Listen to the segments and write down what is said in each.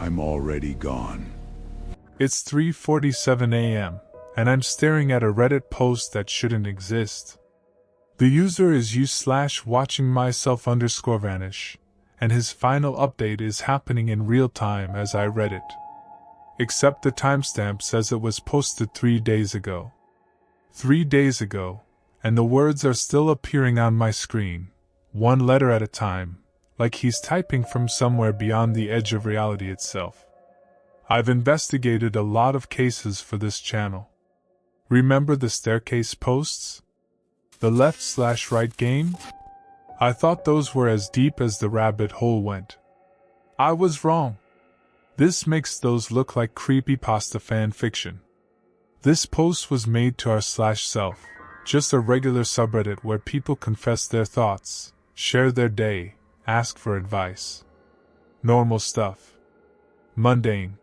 I'm already gone. It's 3:47 a.m., and I'm staring at a Reddit post that shouldn't exist. The user is u/watching_myself_vanish, and his final update is happening in real time as I read it. Except the timestamp says it was posted 3 days ago. 3 days ago, and the words are still appearing on my screen, one letter at a time, like he's typing from somewhere beyond the edge of reality itself. I've investigated a lot of cases for this channel. Remember the staircase posts? The left/right game? I thought those were as deep as the rabbit hole went. I was wrong. This makes those look like creepypasta fan fiction. This post was made to r/self, just a regular subreddit where people confess their thoughts, share their day, ask for advice. Normal stuff. Mundane.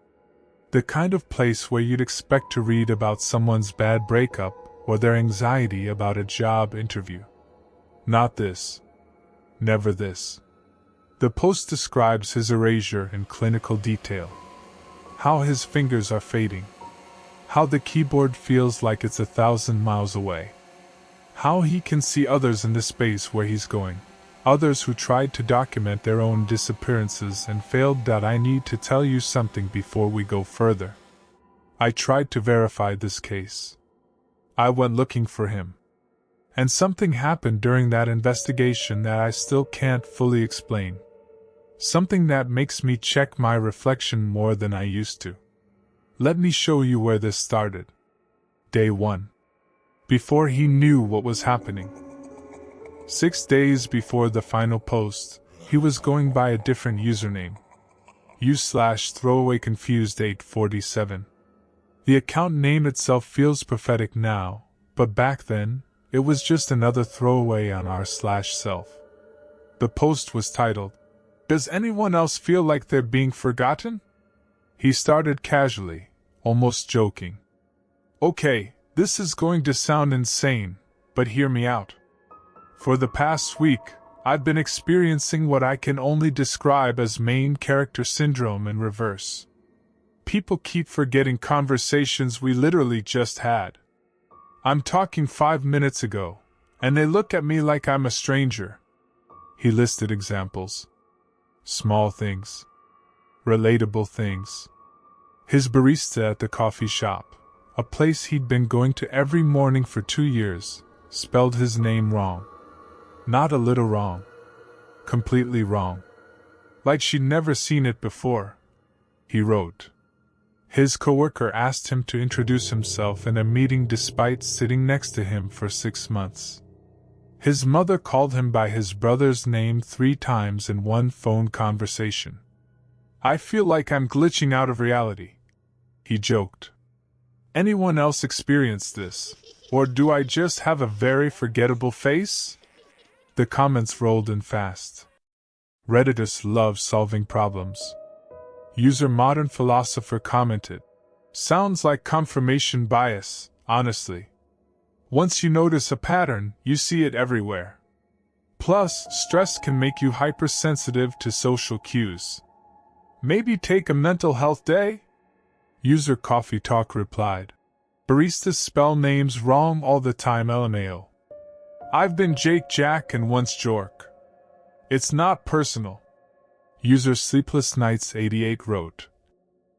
The kind of place where you'd expect to read about someone's bad breakup or their anxiety about a job interview. Not this. Never this. The post describes his erasure in clinical detail. How his fingers are fading. How the keyboard feels like it's 1,000 miles away. How he can see others in the space where he's going. Others who tried to document their own disappearances and failed. I need to tell you something before we go further. I tried to verify this case. I went looking for him. And something happened during that investigation that I still can't fully explain. Something that makes me check my reflection more than I used to. Let me show you where this started. Day 1. Before he knew what was happening. 6 days before the final post, he was going by a different username. u/throwawayconfused847. The account name itself feels prophetic now, but back then, it was just another throwaway on r/self. The post was titled, "Does anyone else feel like they're being forgotten?" He started casually, almost joking. Okay, this is going to sound insane, but hear me out. For the past week, I've been experiencing what I can only describe as main character syndrome in reverse. People keep forgetting conversations we literally just had. I'm talking 5 minutes ago, and they look at me like I'm a stranger. He listed examples. Small things. Relatable things. His barista at the coffee shop, a place he'd been going to every morning for 2 years, spelled his name wrong. Not a little wrong. Completely wrong. Like she'd never seen it before. He wrote. His coworker asked him to introduce himself in a meeting despite sitting next to him for 6 months. His mother called him by his brother's name 3 times in one phone conversation. I feel like I'm glitching out of reality, he joked. Anyone else experience this? Or do I just have a very forgettable face? The comments rolled in fast. Redditors love solving problems. User Modern Philosopher commented, "Sounds like confirmation bias, honestly. Once you notice a pattern, you see it everywhere. Plus, stress can make you hypersensitive to social cues. Maybe take a mental health day?" User Coffee Talk replied, "Baristas spell names wrong all the time, LMAO. I've been Jake Jack and once Jork. It's not personal." User Sleepless Nights 88 wrote,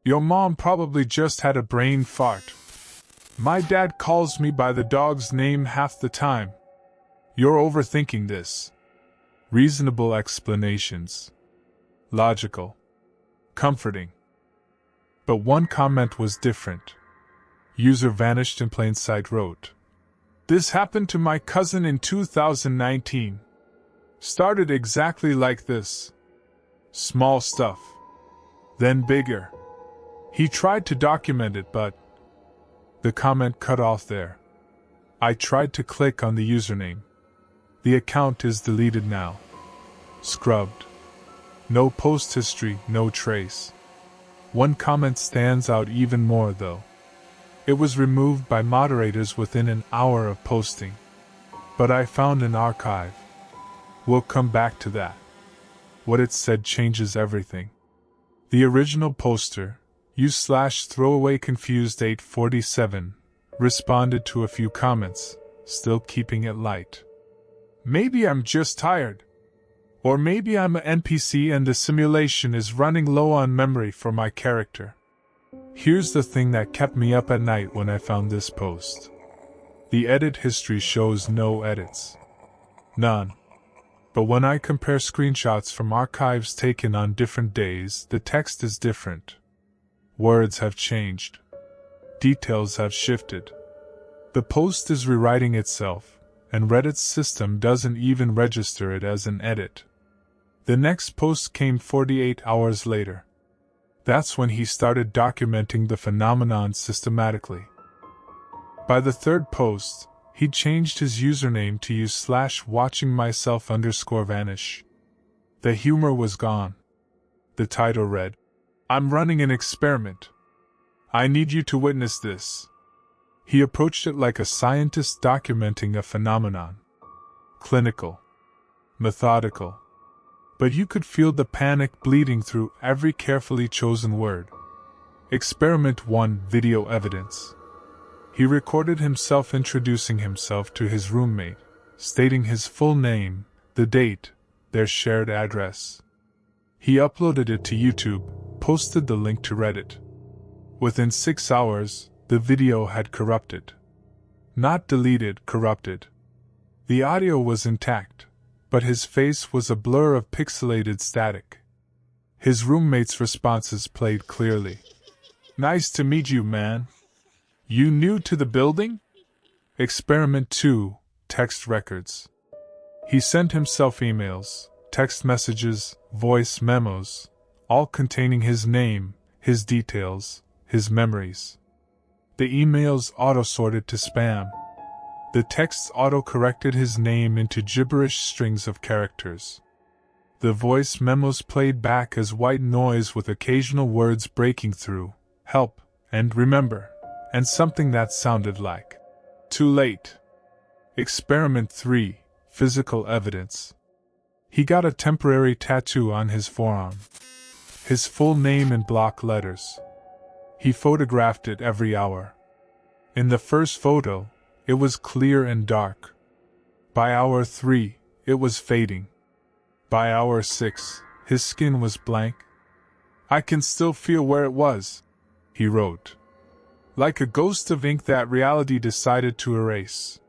"Your mom probably just had a brain fart. My dad calls me by the dog's name half the time. You're overthinking this." Reasonable explanations. Logical. Comforting. But one comment was different. User Vanished in Plain Sight wrote, "This happened to my cousin in 2019. Started exactly like this. Small stuff. Then bigger. He tried to document it, but..." The comment cut off there. I tried to click on the username. The account is deleted now. Scrubbed. No post history, no trace. One comment stands out even more though. It was removed by moderators within an hour of posting. But I found an archive. We'll come back to that. What it said changes everything. The original poster, u/throwaway confused 847, responded to a few comments, still keeping it light. Maybe I'm just tired. Or maybe I'm an NPC and the simulation is running low on memory for my character. Here's the thing that kept me up at night when I found this post. The edit history shows no edits. None. But when I compare screenshots from archives taken on different days, the text is different. Words have changed. Details have shifted. The post is rewriting itself, and Reddit's system doesn't even register it as an edit. The next post came 48 hours later. That's when he started documenting the phenomenon systematically. By the third post, he changed his username to use/watchingmyself_vanish. The humor was gone. The title read, "I'm running an experiment. I need you to witness this." He approached it like a scientist documenting a phenomenon. Clinical. Methodical. But you could feel the panic bleeding through every carefully chosen word. Experiment 1 Video evidence. He recorded himself introducing himself to his roommate, stating his full name, the date, their shared address. He uploaded it to YouTube, posted the link to Reddit. Within 6 hours, the video had corrupted. Not deleted, corrupted. The audio was intact, but his face was a blur of pixelated static. His roommate's responses played clearly. "Nice to meet you, man. You new to the building?" Experiment 2 Text records. He sent himself emails, text messages, voice memos, all containing his name, his details, his memories. The emails auto-sorted to spam. The texts auto-corrected his name into gibberish strings of characters. The voice memos played back as white noise with occasional words breaking through, "help," and "remember," and something that sounded like, "too late." Experiment 3 Physical evidence. He got a temporary tattoo on his forearm. His full name in block letters. He photographed it every hour. In the first photo, it was clear and dark. By hour 3, it was fading. By hour 6, his skin was blank. "I can still feel where it was," he wrote. Like a ghost of ink that reality decided to erase.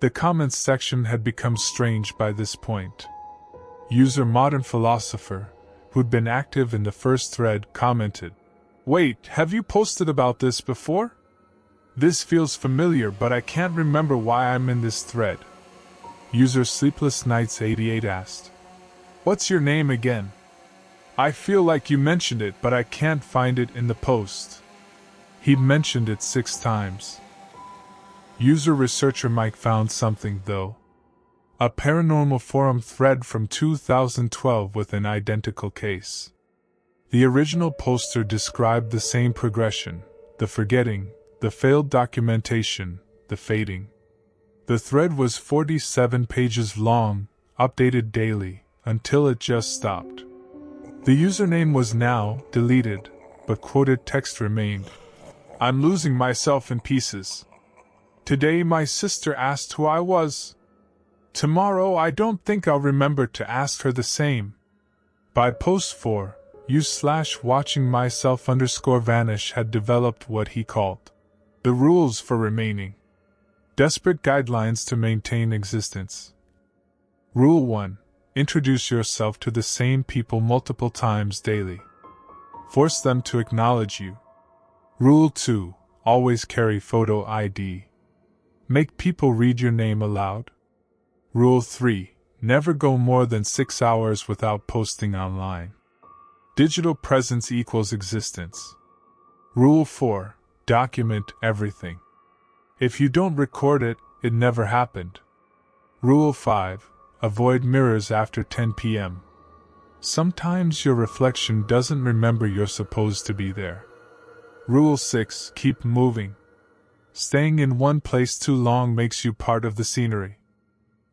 The comments section had become strange by this point. User Modern Philosopher, who'd been active in the first thread, commented, "Wait, have you posted about this before? This feels familiar, but I can't remember why I'm in this thread." User Sleepless Nights 88 asked, "What's your name again? I feel like you mentioned it, but I can't find it in the post." He'd mentioned it 6 times. User Researcher Mike found something, though. A Paranormal forum thread from 2012 with an identical case. The original poster described the same progression, the forgetting, the failed documentation, the fading. The thread was 47 pages long, updated daily, until it just stopped. The username was now deleted, but quoted text remained. "I'm losing myself in pieces. Today my sister asked who I was. Tomorrow I don't think I'll remember to ask her the same." By post 4, use/watchingmyself_vanish had developed what he called the rules for remaining. Desperate guidelines to maintain existence. Rule 1. Introduce yourself to the same people multiple times daily. Force them to acknowledge you. Rule 2. Always carry photo ID. Make people read your name aloud. Rule 3. Never go more than 6 hours without posting online. Digital presence equals existence. Rule 4. Document everything. If you don't record it, it never happened. Rule 5. Avoid mirrors after 10 p.m. Sometimes your reflection doesn't remember you're supposed to be there. Rule 6. Keep moving. Staying in one place too long makes you part of the scenery.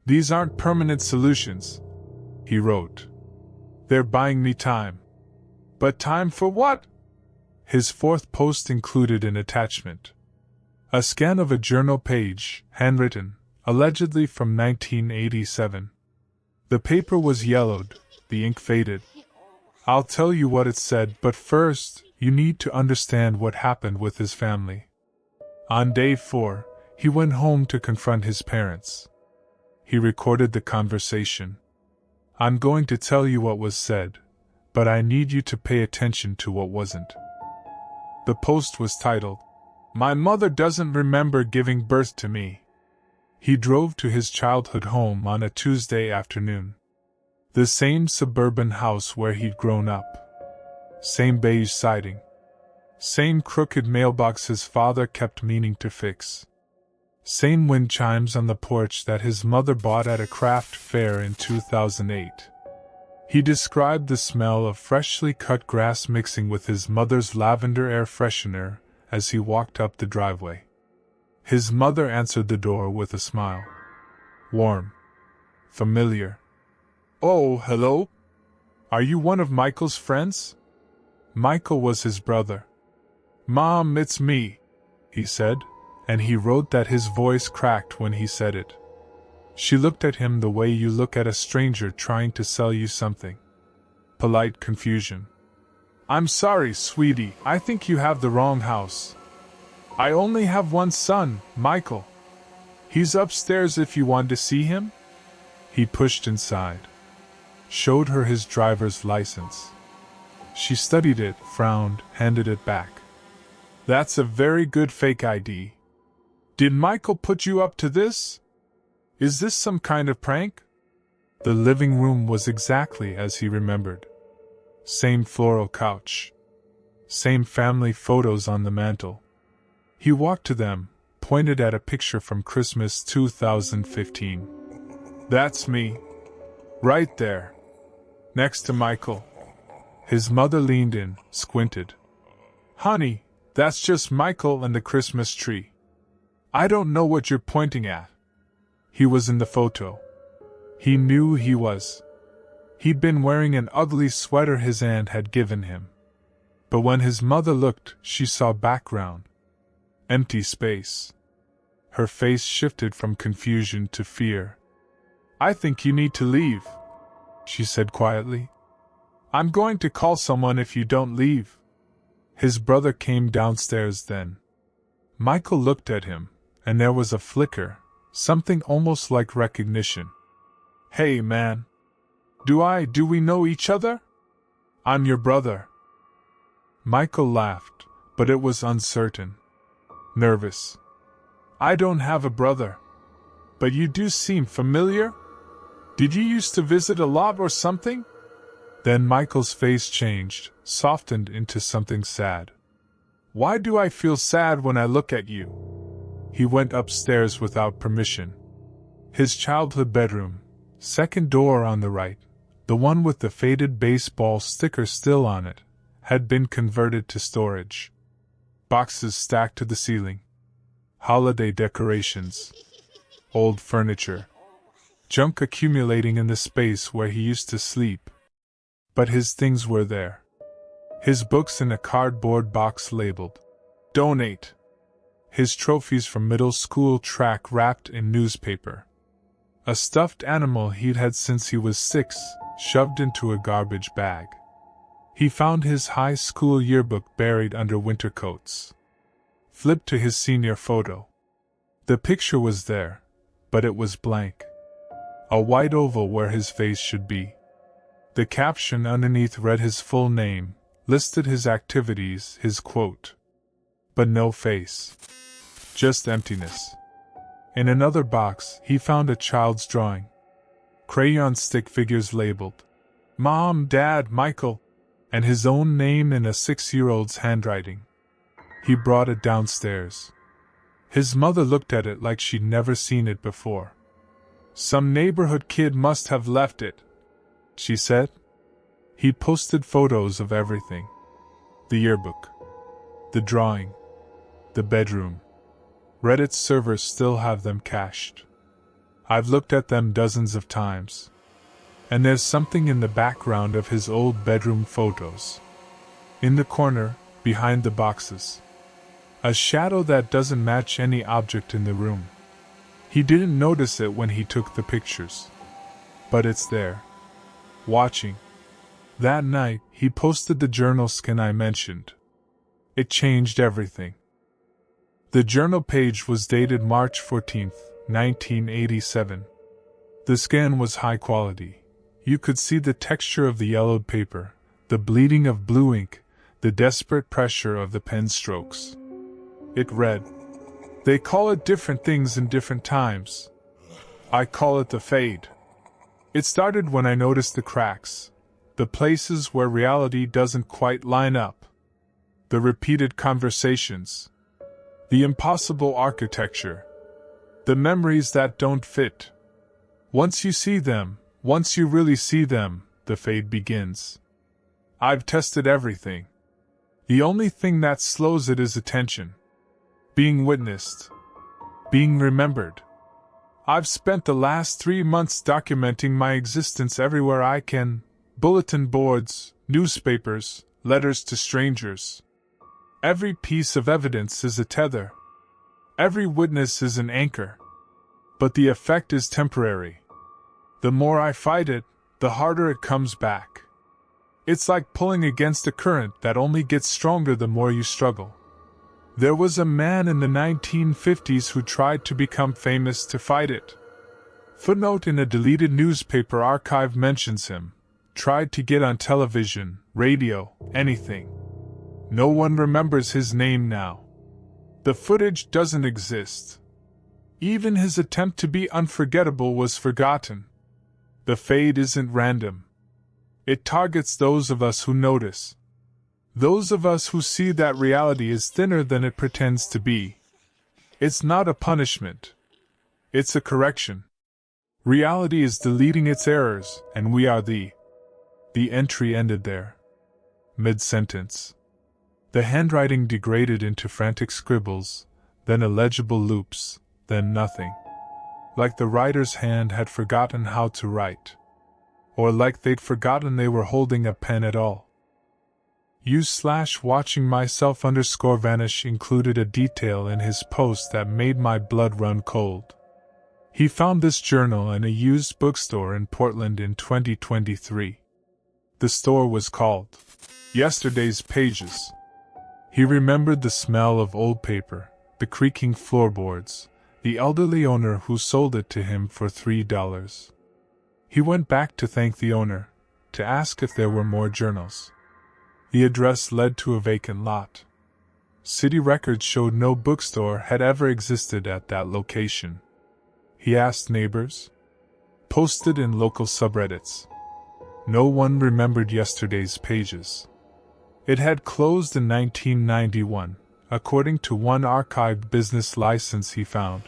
These aren't permanent solutions, he wrote. They're buying me time. But time for what? His fourth post included an attachment. A scan of a journal page, handwritten, allegedly from 1987. The paper was yellowed, the ink faded. I'll tell you what it said, but first, you need to understand what happened with his family. On day 4, he went home to confront his parents. He recorded the conversation. I'm going to tell you what was said, but I need you to pay attention to what wasn't. The post was titled, "My mother doesn't remember giving birth to me." He drove to his childhood home on a Tuesday afternoon. The same suburban house where he'd grown up. Same beige siding. Same crooked mailbox his father kept meaning to fix. Same wind chimes on the porch that his mother bought at a craft fair in 2008. He described the smell of freshly cut grass mixing with his mother's lavender air freshener as he walked up the driveway. His mother answered the door with a smile. Warm. Familiar. "Oh, hello? Are you one of Michael's friends?" Michael was his brother. "Mom, it's me," he said, and he wrote that his voice cracked when he said it. She looked at him the way you look at a stranger trying to sell you something. Polite confusion. "I'm sorry, sweetie, I think you have the wrong house. I only have one son, Michael. He's upstairs if you want to see him." He pushed inside. Showed her his driver's license. She studied it, frowned, handed it back. "That's a very good fake ID. Did Michael put you up to this? Is this some kind of prank?" The living room was exactly as he remembered. Same floral couch. Same family photos on the mantel. He walked to them, pointed at a picture from Christmas 2015. "That's me. Right there. Next to Michael." His mother leaned in, squinted. "Honey, that's just Michael and the Christmas tree. I don't know what you're pointing at." He was in the photo. He knew he was. He'd been wearing an ugly sweater his aunt had given him. But when his mother looked, she saw background. Empty space. Her face shifted from confusion to fear. "I think you need to leave," she said quietly. "I'm going to call someone if you don't leave." His brother came downstairs then. Michael looked at him, and there was a flicker, something almost like recognition. "Hey, man. Do we know each other? I'm your brother." Michael laughed, but it was uncertain. Nervous. "I don't have a brother. But you do seem familiar? Did you used to visit a lot or something?" Then Michael's face changed, softened into something sad. "Why do I feel sad when I look at you?" He went upstairs without permission. His childhood bedroom, second door on the right, the one with the faded baseball sticker still on it, had been converted to storage. Boxes stacked to the ceiling. Holiday decorations. Old furniture. Junk accumulating in the space where he used to sleep. But his things were there. His books in a cardboard box labeled "Donate." His trophies from middle school track wrapped in newspaper. A stuffed animal he'd had since he was 6, shoved into a garbage bag. He found his high school yearbook buried under winter coats. Flipped to his senior photo. The picture was there, but it was blank. A white oval where his face should be. The caption underneath read his full name, listed his activities, his quote. But no face. Just emptiness. In another box, he found a child's drawing. Crayon stick figures labeled Mom, Dad, Michael, and his own name in a 6-year-old's handwriting. He brought it downstairs. His mother looked at it like she'd never seen it before. "Some neighborhood kid must have left it," she said. He posted photos of everything. The yearbook. The drawing. The bedroom. Reddit's servers still have them cached. I've looked at them dozens of times. And there's something in the background of his old bedroom photos. In the corner, behind the boxes. A shadow that doesn't match any object in the room. He didn't notice it when he took the pictures. But it's there. Watching. That night, he posted the journal scan I mentioned. It changed everything. The journal page was dated March 14, 1987. The scan was high quality. You could see the texture of the yellowed paper, the bleeding of blue ink, the desperate pressure of the pen strokes. It read, "They call it different things in different times. I call it the fade." It started when I noticed the cracks, the places where reality doesn't quite line up, the repeated conversations, the impossible architecture, the memories that don't fit. Once you see them, once you really see them, the fade begins. I've tested everything. The only thing that slows it is attention. Being witnessed. Being remembered. I've spent the last 3 months documenting my existence everywhere I can. Bulletin boards, newspapers, letters to strangers. Every piece of evidence is a tether. Every witness is an anchor. But the effect is temporary. The more I fight it, the harder it comes back. It's like pulling against a current that only gets stronger the more you struggle. There was a man in the 1950s who tried to become famous to fight it. Footnote in a deleted newspaper archive mentions him. Tried to get on television, radio, anything. No one remembers his name now. The footage doesn't exist. Even his attempt to be unforgettable was forgotten. The fade isn't random. It targets those of us who notice. Those of us who see that reality is thinner than it pretends to be. It's not a punishment. It's a correction. Reality is deleting its errors, and we are the entry ended there. Mid-sentence. The handwriting degraded into frantic scribbles, then illegible loops, then nothing. Like the writer's hand had forgotten how to write. Or like they'd forgotten they were holding a pen at all. /watching myself _vanish included a detail in his post that made my blood run cold. He found this journal in a used bookstore in Portland in 2023. The store was called Yesterday's Pages. He remembered the smell of old paper, the creaking floorboards, the elderly owner who sold it to him for $3. He went back to thank the owner, to ask if there were more journals. The address led to a vacant lot. City records showed no bookstore had ever existed at that location. He asked neighbors. Posted in local subreddits. No one remembered Yesterday's Pages. It had closed in 1991, according to one archived business license he found.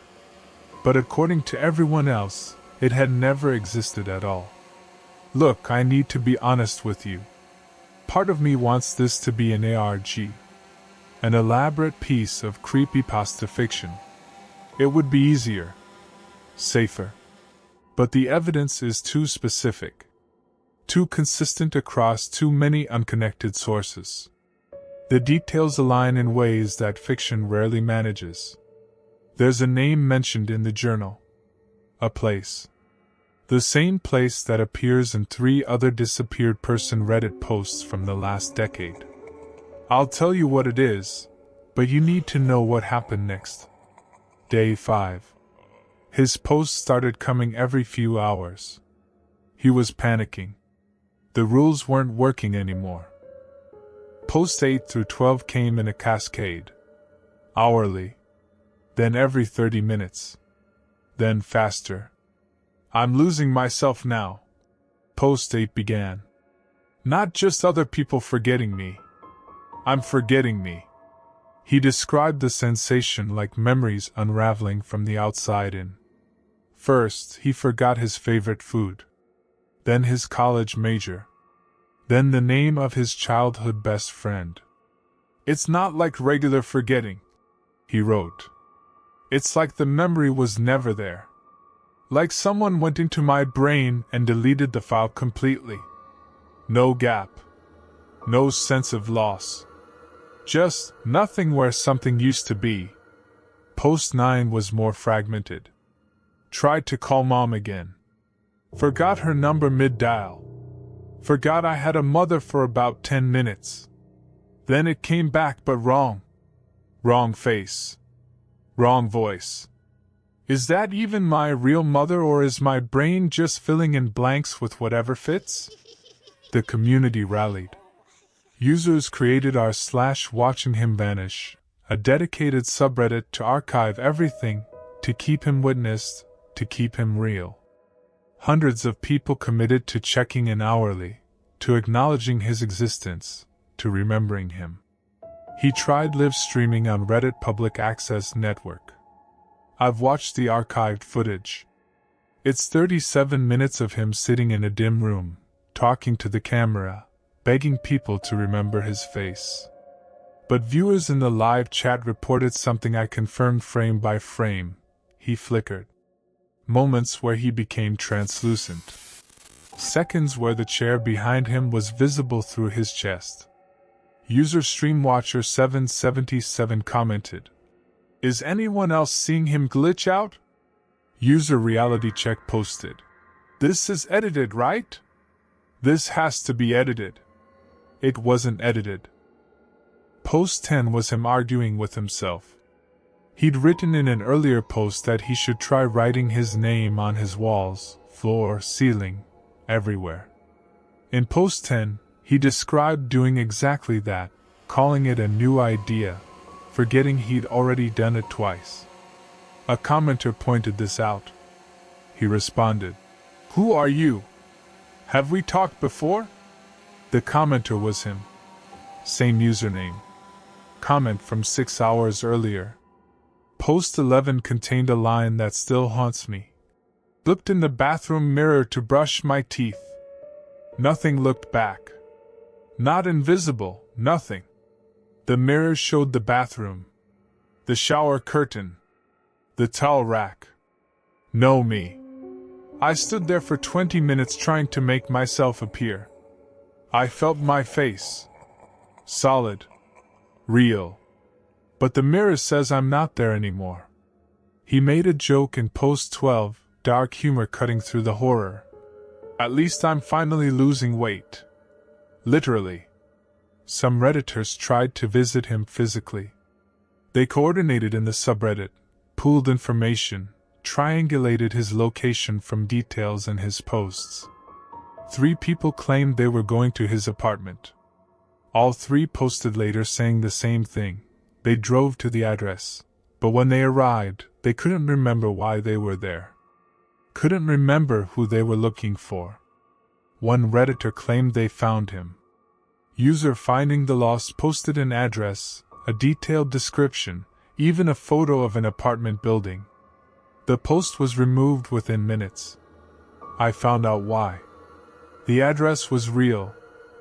But according to everyone else, it had never existed at all. Look, I need to be honest with you. Part of me wants this to be an ARG. An elaborate piece of creepypasta fiction. It would be easier. Safer. But the evidence is too specific. Too consistent across too many unconnected sources. The details align in ways that fiction rarely manages. There's a name mentioned in the journal. A place. The same place that appears in 3 other disappeared person Reddit posts from the last decade. I'll tell you what it is, but you need to know what happened next. Day 5. His posts started coming every few hours. He was panicking. The rules weren't working anymore. Posts 8 through 12 came in a cascade. Hourly. Then every 30 minutes. Then faster. I'm losing myself now. Post 8 began. Not just other people forgetting me. I'm forgetting me. He described the sensation like memories unraveling from the outside in. First, he forgot his favorite food. Then his college major. Then the name of his childhood best friend. It's not like regular forgetting, he wrote. It's like the memory was never there. Like someone went into my brain and deleted the file completely. No gap. No sense of loss. Just nothing where something used to be. Post 9 was more fragmented. Tried to call mom again. Forgot her number mid-dial. Forgot I had a mother for about 10 minutes. Then it came back but wrong. Wrong face. Wrong voice. Is that even my real mother, or is my brain just filling in blanks with whatever fits? The community rallied. Users created r/watching him vanish, a dedicated subreddit to archive everything, to keep him witnessed, to keep him real. Hundreds of people committed to checking in hourly, to acknowledging his existence, to remembering him. He tried live streaming on Reddit public access network. I've watched the archived footage. It's 37 minutes of him sitting in a dim room, talking to the camera, begging people to remember his face. But viewers in the live chat reported something I confirmed frame by frame. He flickered. Moments where he became translucent. Seconds where the chair behind him was visible through his chest. User StreamWatcher777 commented, "Is anyone else seeing him glitch out?" User RealityCheck posted, "This is edited, right? This has to be edited." It wasn't edited. Post 10 was him arguing with himself. He'd written in an earlier post that he should try writing his name on his walls, floor, ceiling, everywhere. In post 10, he described doing exactly that, calling it a new idea, forgetting he'd already done it twice. A commenter pointed this out. He responded, "Who are you? Have we talked before?" The commenter was him. Same username. Comment from 6 hours earlier. Post 11 contained a line that still haunts me. Looked in the bathroom mirror to brush my teeth. Nothing looked back. Not invisible, nothing. The mirror showed the bathroom. The shower curtain. The towel rack. No me. I stood there for 20 minutes trying to make myself appear. I felt my face. Solid. Real. But the mirror says I'm not there anymore. He made a joke in post 12, dark humor cutting through the horror. At least I'm finally losing weight. Literally. Some Redditors tried to visit him physically. They coordinated in the subreddit, pooled information, triangulated his location from details in his posts. 3 people claimed they were going to his apartment. All 3 posted later saying the same thing. They drove to the address, but when they arrived, they couldn't remember why they were there. Couldn't remember who they were looking for. One Redditor claimed they found him. User Finding the Lost posted an address, a detailed description, even a photo of an apartment building. The post was removed within minutes. I found out why. The address was real,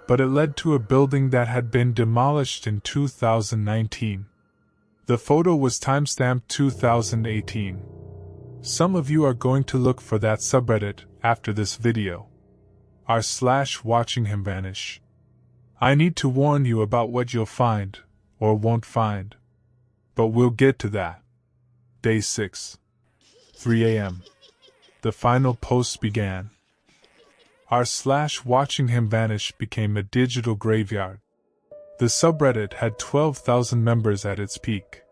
but it led to a building that had been demolished in 2019. The photo was timestamped 2018. Some of you are going to look for that subreddit after this video. r/watching him vanish. I need to warn you about what you'll find, or won't find. But we'll get to that. Day 6. 3 a.m. The final post began. r/watching him vanish became a digital graveyard. The subreddit had 12,000 members at its peak.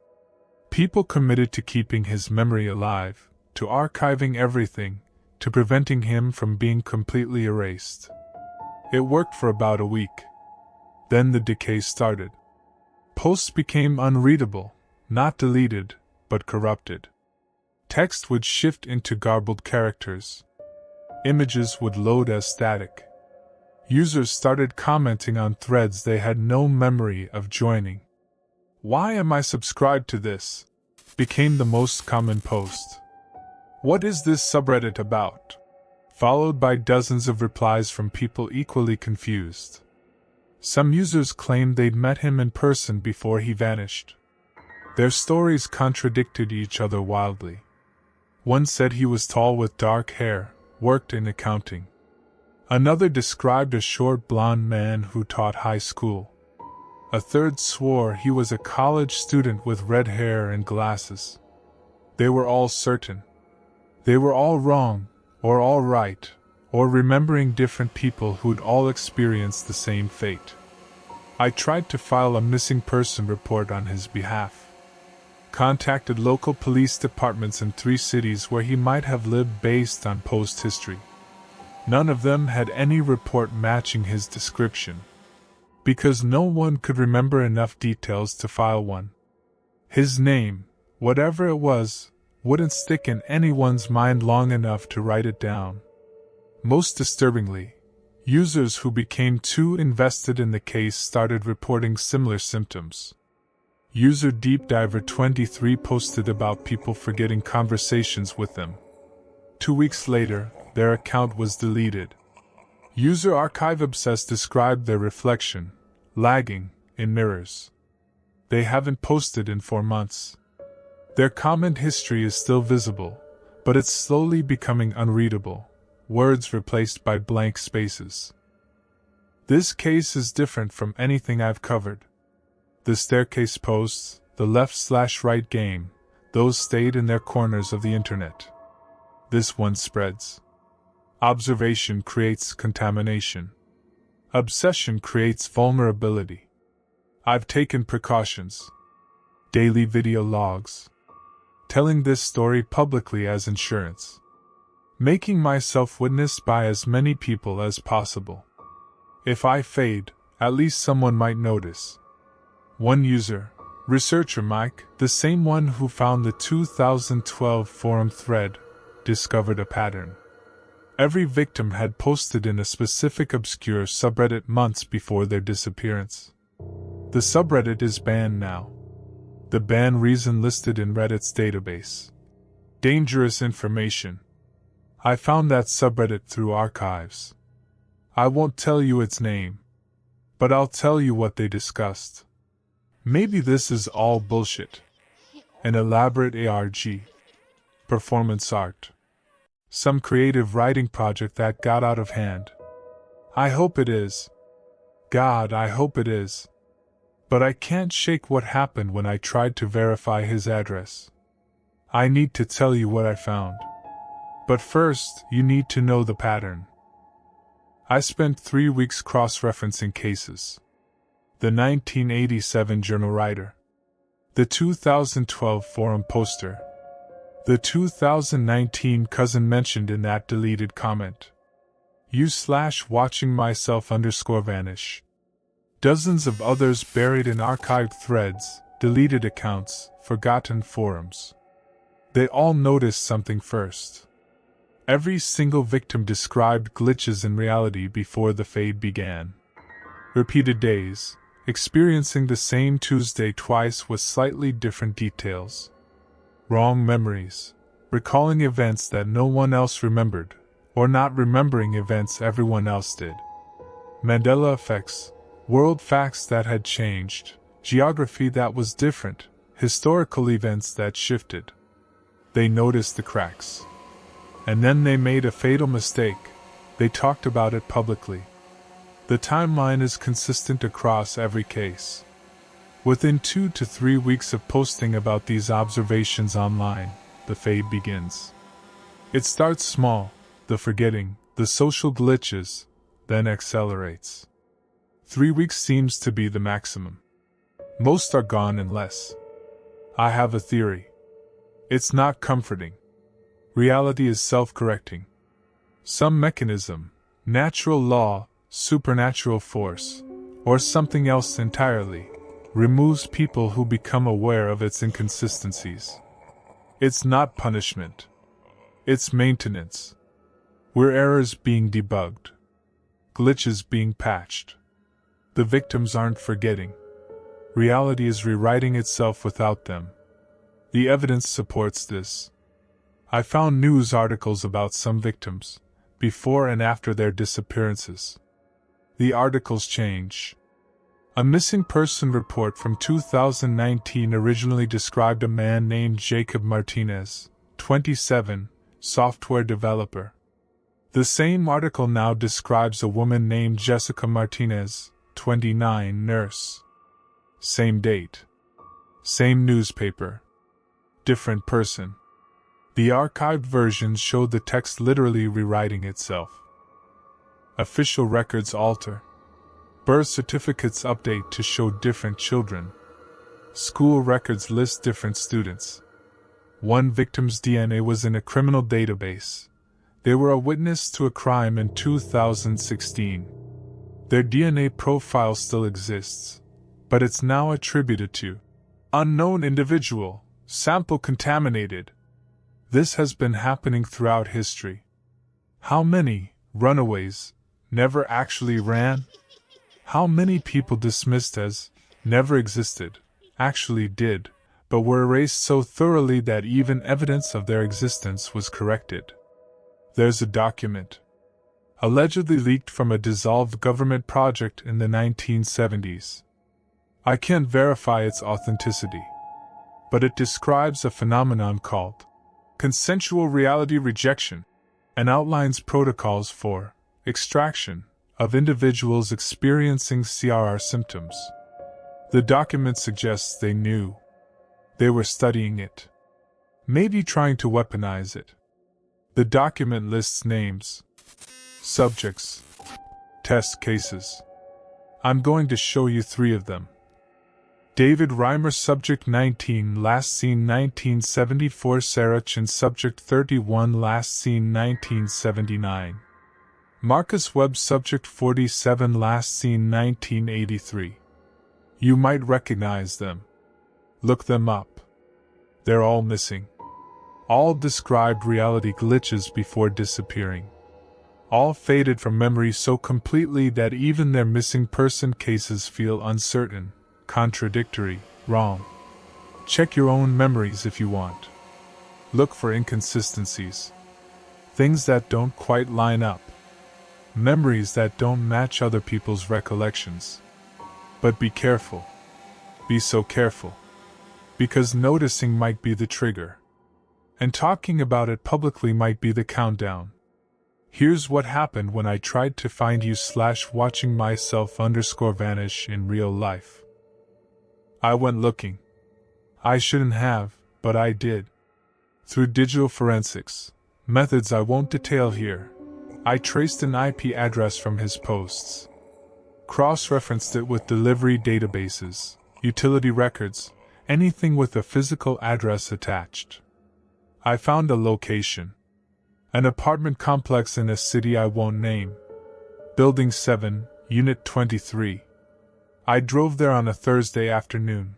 People committed to keeping his memory alive, to archiving everything, to preventing him from being completely erased. It worked for about a week. Then the decay started. Posts became unreadable, not deleted, but corrupted. Text would shift into garbled characters. Images would load as static. Users started commenting on threads they had no memory of joining. "Why am I subscribed to this?" became the most common post. "What is this subreddit about?" followed by dozens of replies from people equally confused. Some users claimed they'd met him in person before he vanished. Their stories contradicted each other wildly. One said he was tall with dark hair, worked in accounting. Another described a short blonde man who taught high school. A third swore he was a college student with red hair and glasses. They were all certain. They were all wrong, or all right, or remembering different people who'd all experienced the same fate. I tried to file a missing person report on his behalf. Contacted local police departments in 3 cities where he might have lived based on post history. None of them had any report matching his description, because no one could remember enough details to file one. His name, whatever it was, wouldn't stick in anyone's mind long enough to write it down. Most disturbingly, users who became too invested in the case started reporting similar symptoms. User DeepDiver23 posted about people forgetting conversations with them. 2 weeks later, their account was deleted. User ArchiveObsessed described their reflection, lagging, in mirrors. They haven't posted in 4 months. Their comment history is still visible, but it's slowly becoming unreadable, words replaced by blank spaces. This case is different from anything I've covered. The staircase posts, the left/right game, those stayed in their corners of the internet. This one spreads. Observation creates contamination. Obsession creates vulnerability. I've taken precautions. Daily video logs. Telling this story publicly as insurance. Making myself witnessed by as many people as possible. If I fade, at least someone might notice. One user, researcher Mike, the same one who found the 2012 forum thread, discovered a pattern. Every victim had posted in a specific obscure subreddit months before their disappearance. The subreddit is banned now. The ban reason listed in Reddit's database. Dangerous information. I found that subreddit through archives. I won't tell you its name, but I'll tell you what they discussed. Maybe this is all bullshit. An elaborate ARG. Performance art. Some creative writing project that got out of hand. I hope it is. God, I hope it is. But I can't shake what happened when I tried to verify his address. I need to tell you what I found. But first, you need to know the pattern. I spent 3 weeks cross-referencing cases. The 1987 journal writer. The 2012 forum poster. The 2019 cousin mentioned in that deleted comment. /watching_myself_vanish. Dozens of others buried in archived threads, deleted accounts, forgotten forums. They all noticed something first. Every single victim described glitches in reality before the fade began. Repeated days, experiencing the same Tuesday twice with slightly different details. Wrong memories, recalling events that no one else remembered, or not remembering events everyone else did. Mandela effects, world facts that had changed, geography that was different, historical events that shifted. They noticed the cracks. And then they made a fatal mistake. They talked about it publicly. The timeline is consistent across every case. Within 2 to 3 weeks of posting about these observations online, the fade begins. It starts small, the forgetting, the social glitches, then accelerates. 3 weeks seems to be the maximum. Most are gone in less. I have a theory. It's not comforting. Reality is self-correcting. Some mechanism, natural law, supernatural force, or something else entirely, removes people who become aware of its inconsistencies. It's not punishment. It's maintenance. We're errors being debugged. Glitches being patched. The victims aren't forgetting. Reality is rewriting itself without them. The evidence supports this. I found news articles about some victims, before and after their disappearances. The articles change. A missing person report from 2019 originally described a man named Jacob Martinez, 27, software developer. The same article now describes a woman named Jessica Martinez, 29, nurse. Same date. Same newspaper. Different person. The archived versions show the text literally rewriting itself. Official records alter. Birth certificates update to show different children. School records list different students. One victim's DNA was in a criminal database. They were a witness to a crime in 2016. Their DNA profile still exists, but it's now attributed to unknown individual, sample contaminated. This has been happening throughout history. How many runaways never actually ran? How many people dismissed as never existed actually did, but were erased so thoroughly that even evidence of their existence was corrected? There's a document, allegedly leaked from a dissolved government project in the 1970s. I can't verify its authenticity, but it describes a phenomenon called consensual reality rejection and outlines protocols for extraction of individuals experiencing CRR symptoms. The document suggests they knew. They were studying it. Maybe trying to weaponize it. The document lists names, subjects, test cases. I'm going to show you 3 of them. David Reimer, subject 19, last seen 1974. Sarah Chin, subject 31, last seen 1979. Marcus Webb, subject 47, last seen 1983. You might recognize them. Look them up. They're all missing. All described reality glitches before disappearing. All faded from memory so completely that even their missing person cases feel uncertain, contradictory, wrong. Check your own memories if you want. Look for inconsistencies. Things that don't quite line up. Memories that don't match other people's recollections. But be careful. Be so careful. Because noticing might be the trigger. And talking about it publicly might be the countdown. Here's what happened when I tried to find you /watching myself _vanish in real life. I went looking. I shouldn't have, but I did. Through digital forensics, methods I won't detail here, I traced an IP address from his posts. Cross-referenced it with delivery databases, utility records, anything with a physical address attached. I found a location. An apartment complex in a city I won't name. Building 7, Unit 23. I drove there on a Thursday afternoon.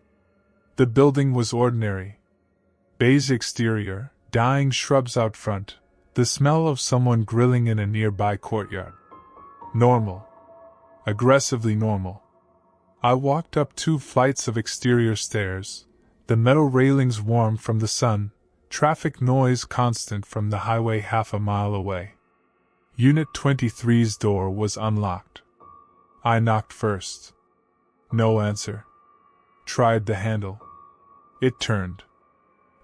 The building was ordinary. Beige exterior, dying shrubs out front, the smell of someone grilling in a nearby courtyard. Normal. Aggressively normal. I walked up 2 flights of exterior stairs, the metal railings warm from the sun, traffic noise constant from the highway half a mile away. Unit 23's door was unlocked. I knocked first. No answer. Tried the handle. It turned.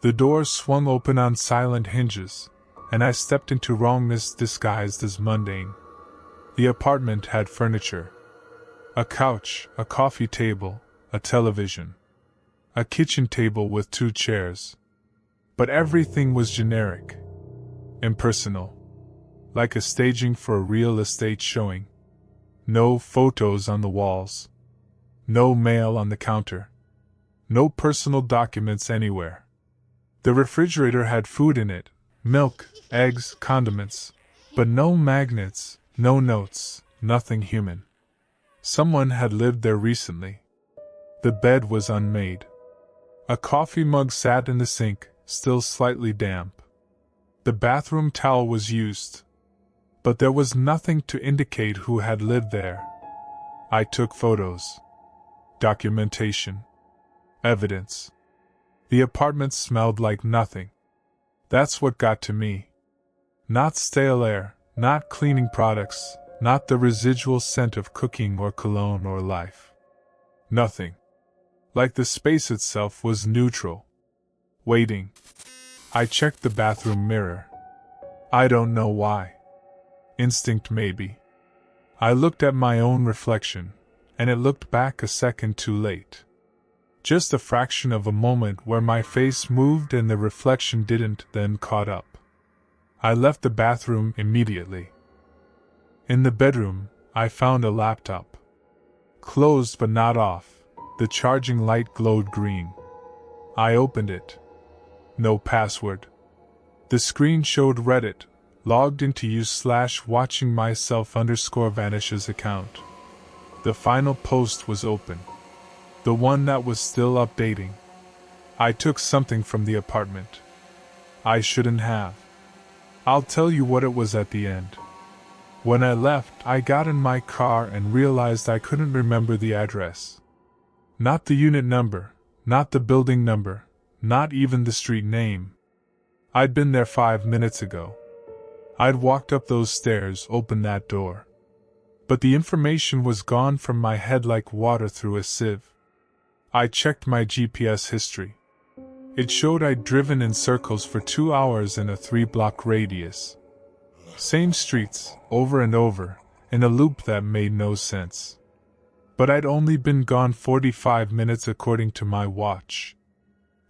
The door swung open on silent hinges, and I stepped into wrongness disguised as mundane. The apartment had furniture. A couch, a coffee table, a television. A kitchen table with 2 chairs. But everything was generic. Impersonal. Like a staging for a real estate showing. No photos on the walls. No mail on the counter. No personal documents anywhere. The refrigerator had food in it, milk, eggs, condiments, but no magnets, no notes, nothing human. Someone had lived there recently. The bed was unmade. A coffee mug sat in the sink, still slightly damp. The bathroom towel was used, but there was nothing to indicate who had lived there. I took photos. Documentation. Evidence. The apartment smelled like nothing. That's what got to me. Not stale air, not cleaning products, not the residual scent of cooking or cologne or life. Nothing. Like the space itself was neutral. Waiting. I checked the bathroom mirror. I don't know why. Instinct maybe. I looked at my own reflection, and it looked back a second too late. Just a fraction of a moment where my face moved and the reflection didn't, then caught up. I left the bathroom immediately. In the bedroom, I found a laptop. Closed but not off, the charging light glowed green. I opened it. No password. The screen showed Reddit, logged into u/watching myself_vanish's account. The final post was open. The one that was still updating. I took something from the apartment. I shouldn't have. I'll tell you what it was at the end. When I left, I got in my car and realized I couldn't remember the address. Not the unit number, not the building number, not even the street name. I'd been there 5 minutes ago. I'd walked up those stairs, opened that door. But the information was gone from my head like water through a sieve. I checked my GPS history. It showed I'd driven in circles for 2 hours in a 3-block radius. Same streets, over and over, in a loop that made no sense. But I'd only been gone 45 minutes according to my watch.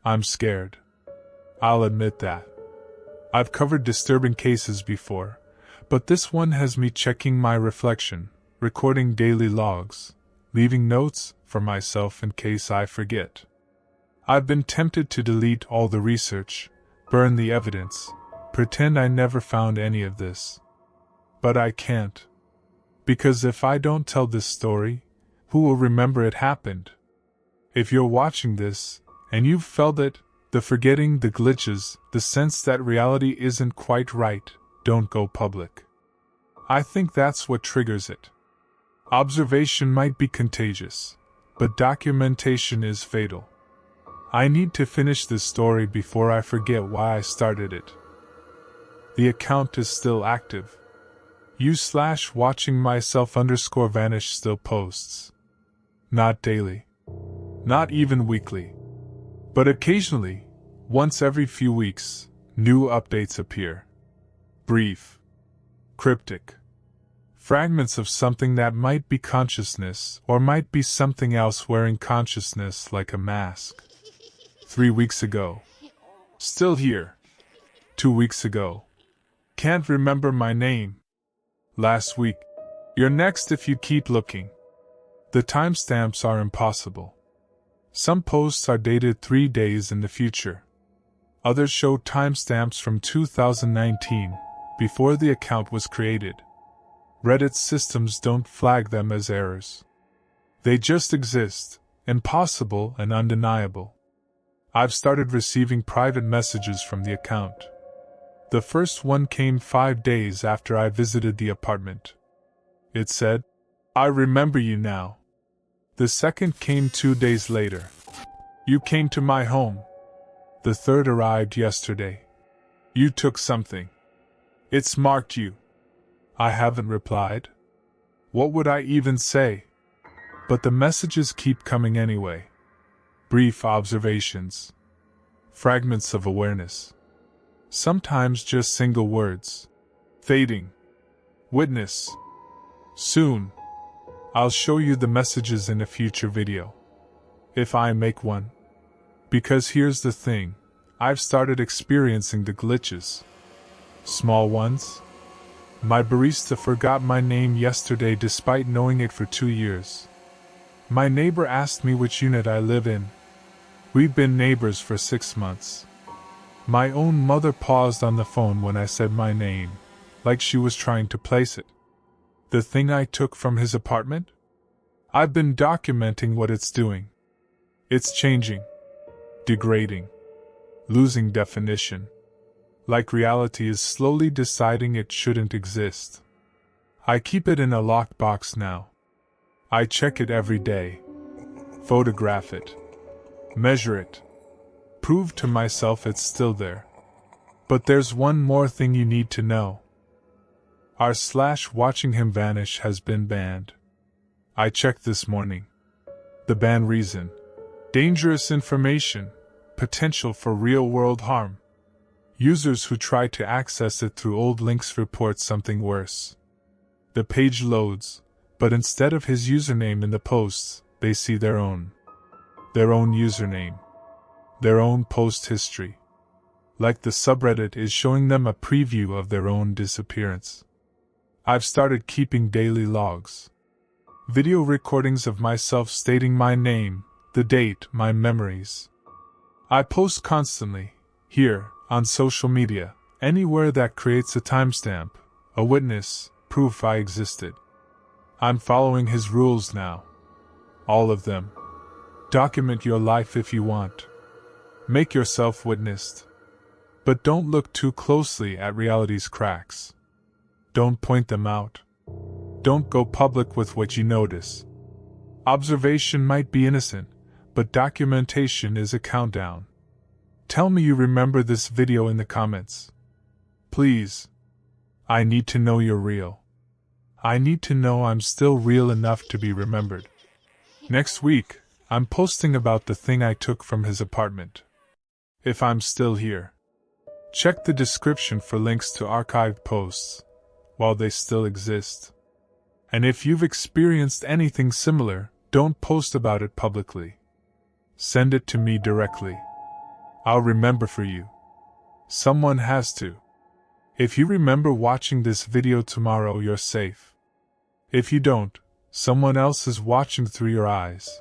I'm scared. I'll admit that. I've covered disturbing cases before, but this one has me checking my reflection, recording daily logs, leaving notes for myself in case I forget. I've been tempted to delete all the research, burn the evidence, pretend I never found any of this. But I can't. Because if I don't tell this story, who will remember it happened? If you're watching this, and you've felt it, the forgetting, the glitches, the sense that reality isn't quite right, don't go public. I think that's what triggers it. Observation might be contagious, but documentation is fatal. I need to finish this story before I forget why I started it. The account is still active. u/watching myself_vanish still posts. Not daily. Not even weekly. But occasionally, once every few weeks, new updates appear. Brief. Cryptic. Fragments of something that might be consciousness or might be something else wearing consciousness like a mask. 3 weeks ago. Still here. 2 weeks ago. Can't remember my name. Last week. You're next if you keep looking. The timestamps are impossible. Some posts are dated 3 days in the future. Others show timestamps from 2019, before the account was created. Reddit's systems don't flag them as errors. They just exist, impossible and undeniable. I've started receiving private messages from the account. The first one came 5 days after I visited the apartment. It said, "I remember you now." The second came 2 days later. "You came to my home." The third arrived yesterday. "You took something. It's marked you." I haven't replied. What would I even say? But the messages keep coming anyway. Brief observations. Fragments of awareness. Sometimes just single words. Fading. Witness. Soon. I'll show you the messages in a future video. If I make one. Because here's the thing, I've started experiencing the glitches. Small ones. My barista forgot my name yesterday despite knowing it for 2 years. My neighbor asked me which unit I live in. We've been neighbors for 6 months. My own mother paused on the phone when I said my name, like she was trying to place it. The thing I took from his apartment? I've been documenting what it's doing. It's changing. Degrading. Losing definition. Like reality is slowly deciding it shouldn't exist. I keep it in a locked box now. I check it every day. Photograph it. Measure it. Prove to myself it's still there. But there's one more thing you need to know. r/watching him vanish has been banned. I checked this morning. The ban reason: dangerous information, potential for real-world harm. Users who try to access it through old links report something worse. The page loads, but instead of his username in the posts, they see their own username, their own post history. Like the subreddit is showing them a preview of their own disappearance. I've started keeping daily logs. Video recordings of myself stating my name, the date, my memories. I post constantly, here, on social media, anywhere that creates a timestamp, a witness, proof I existed. I'm following his rules now. All of them. Document your life if you want. Make yourself witnessed. But don't look too closely at reality's cracks. Don't point them out. Don't go public with what you notice. Observation might be innocent, but documentation is a countdown. Tell me you remember this video in the comments. Please. I need to know you're real. I need to know I'm still real enough to be remembered. Next week, I'm posting about the thing I took from his apartment. If I'm still here. Check the description for links to archived posts, while they still exist. And if you've experienced anything similar, don't post about it publicly. Send it to me directly. I'll remember for you. Someone has to. If you remember watching this video tomorrow, you're safe. If you don't, someone else is watching through your eyes.